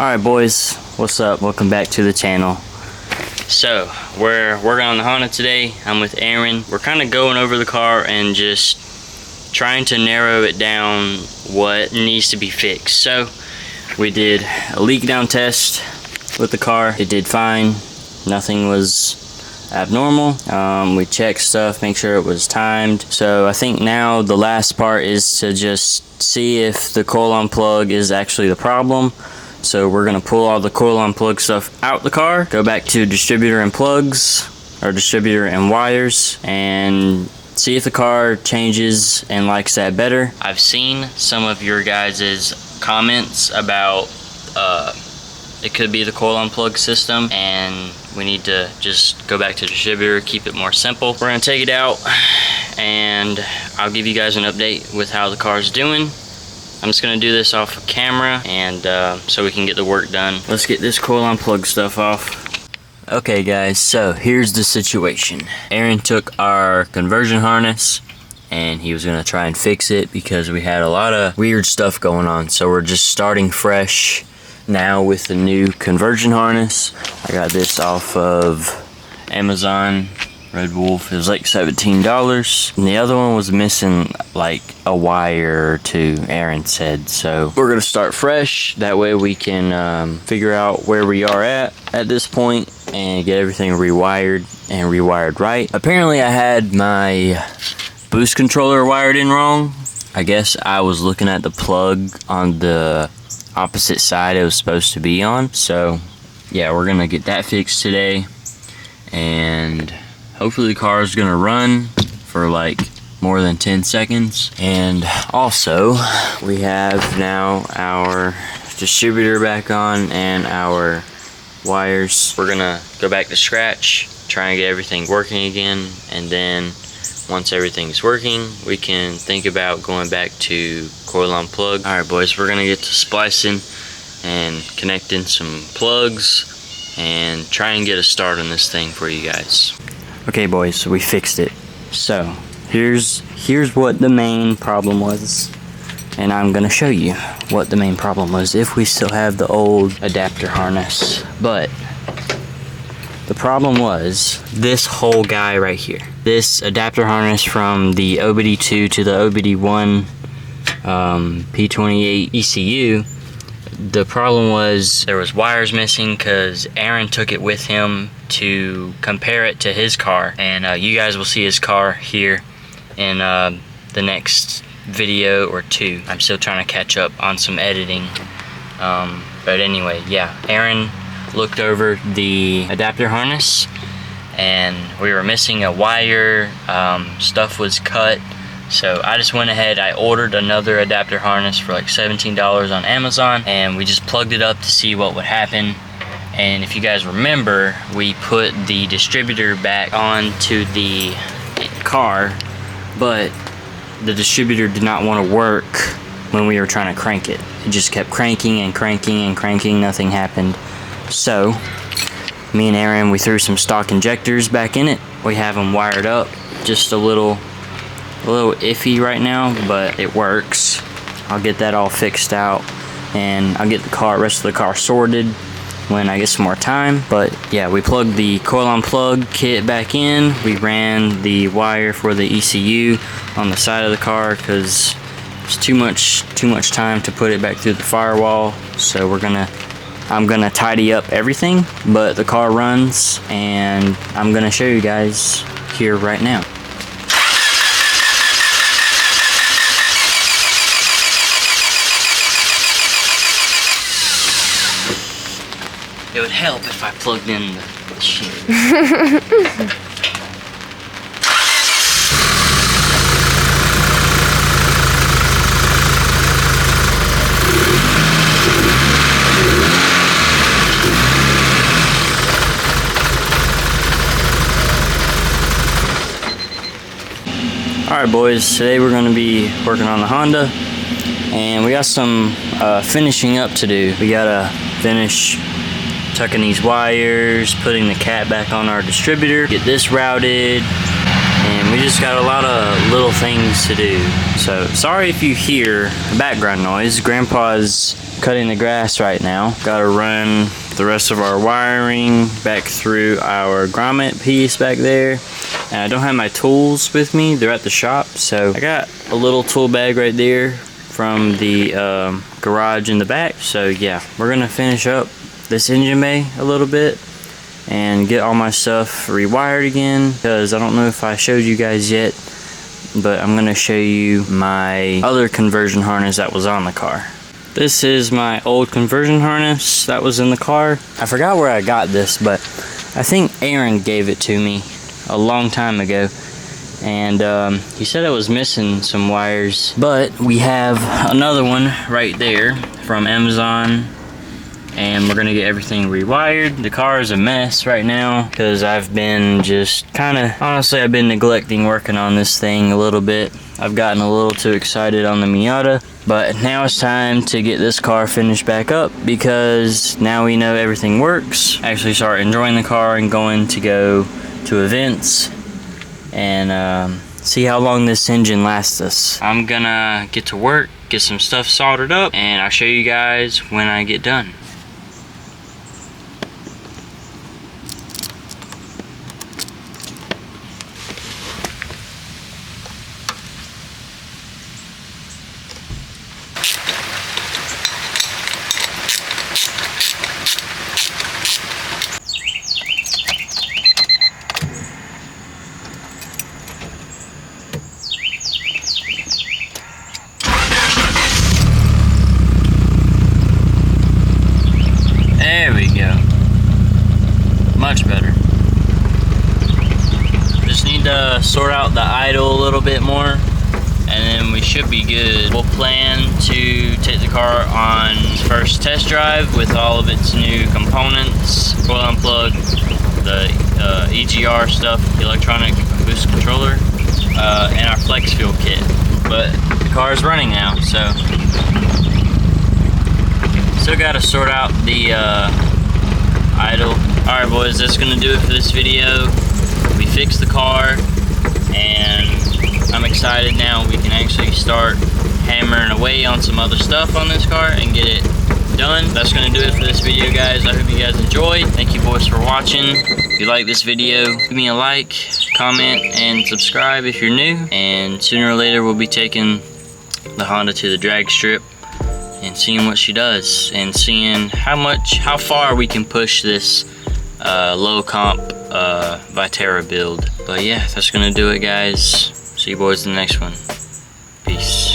Alright boys, what's up? Welcome back to the channel. So, we're working on the Honda today. I'm with Aaron. We're kind of going over the car and just trying to narrow it down what needs to be fixed. So, we did a leak down test with the car. It did fine. Nothing was abnormal. We checked stuff, make sure it was timed. So I think now the last part is to just see if the coil on plug is actually the problem. So we're gonna pull all the coil on plug stuff out the car, go back to distributor and plugs, or distributor and wires, and see if the car changes and likes that better. I've seen some of your guys' comments about it could be the coil on plug system, and we need to just go back to distributor, keep it more simple. We're gonna take it out and I'll give you guys an update with how the car's doing. I'm just gonna do this off of camera and so we can get the work done. Let's get this coil on plug stuff off. Okay guys, so here's the situation. Aaron took our conversion harness and he was gonna try and fix it because we had a lot of weird stuff going on. So we're just starting fresh now with the new conversion harness. I got this off of Amazon, Red Wolf. It was like $17. And the other one was missing like a wire or two, Aaron said. So we're gonna start fresh. That way we can figure out where we are at this point and get everything rewired and rewired right. Apparently I had my boost controller wired in wrong. I guess I was looking at the plug on the opposite side it was supposed to be on. So yeah, we're gonna get that fixed today, and hopefully the car is gonna run for like more than 10 seconds. And also we have now our distributor back on and our wires. We're gonna go back to scratch, try and get everything working again, and then once everything's working we can think about going back to coil on plug. Alright boys, we're gonna get to splicing and connecting some plugs and try and get a start on this thing for you guys. Okay boys, so we fixed it. So here's what the main problem was, and I'm gonna show you what the main problem was if we still have the old adapter harness. But the problem was this whole guy right here. This adapter harness from the OBD2 to the OBD1 P28 ECU. The problem was there was wires missing because Aaron took it with him to compare it to his car, and you guys will see his car here in the next video or two. I'm still trying to catch up on some editing, but anyway, yeah, Aaron looked over the adapter harness and we were missing a wire. Stuff was cut. So I just went ahead, I ordered another adapter harness for like $17 on Amazon, and we just plugged it up to see what would happen. And if you guys remember, we put the distributor back onto the car, but the distributor did not want to work when we were trying to crank it. It just kept cranking and cranking and cranking, nothing happened. So me and Aaron, we threw some stock injectors back in it. We have them wired up, just a little iffy right now, but it works. I'll get that all fixed out and I'll get the rest of the car sorted when I get some more time. But yeah, we plugged the coil on plug kit back in. We ran the wire for the ECU on the side of the car because it's too much time to put it back through the firewall. So I'm gonna tidy up everything, but the car runs, and I'm gonna show you guys here right now. It would help if I plugged in the shit. Alright boys, today we're going to be working on the Honda, and we got some finishing up to do. We gotta finish tucking these wires, putting the cat back on our distributor, get this routed, and we just got a lot of little things to do. So sorry if you hear background noise. Grandpa's cutting the grass right now. Gotta run the rest of our wiring back through our grommet piece back there. And I don't have my tools with me, they're at the shop. So I got a little tool bag right there from the garage in the back. So yeah, we're gonna finish up this engine bay a little bit and get all my stuff rewired again, because I don't know if I showed you guys yet, but I'm gonna show you my other conversion harness that was on the car. This is my old conversion harness that was in the car. I forgot where I got this, but I think Aaron gave it to me a long time ago, and he said it was missing some wires, but we have another one right there from Amazon, and we're gonna get everything rewired. The car is a mess right now because I've been just honestly I've been neglecting working on this thing a little bit. I've gotten a little too excited on the Miata, but now it's time to get this car finished back up, because now we know everything works. Actually start enjoying the car and going to go to events and see how long this engine lasts us. I'm gonna get to work, get some stuff soldered up, and I'll show you guys when I get done. There we go. Much better. Just need to sort out the idle a little bit more, and then we should be good. We'll plan to take the car on its first test drive with all of its new components. We'll unplug the EGR stuff, the electronic boost controller, and our flex fuel kit. But the car is running now, so still got to sort out the idle. Alright boys, that's going to do it for this video. We fixed the car, and I'm excited now we can actually start hammering away on some other stuff on this car and get it done. That's going to do it for this video, guys. I hope you guys enjoyed. Thank you boys for watching. If you like this video, give me a like, comment, and subscribe if you're new. And sooner or later we'll be taking the Honda to the drag strip and seeing what she does, and seeing how far we can push this low comp Vitara build. But yeah, that's gonna do it, guys. See you boys in the next one. Peace.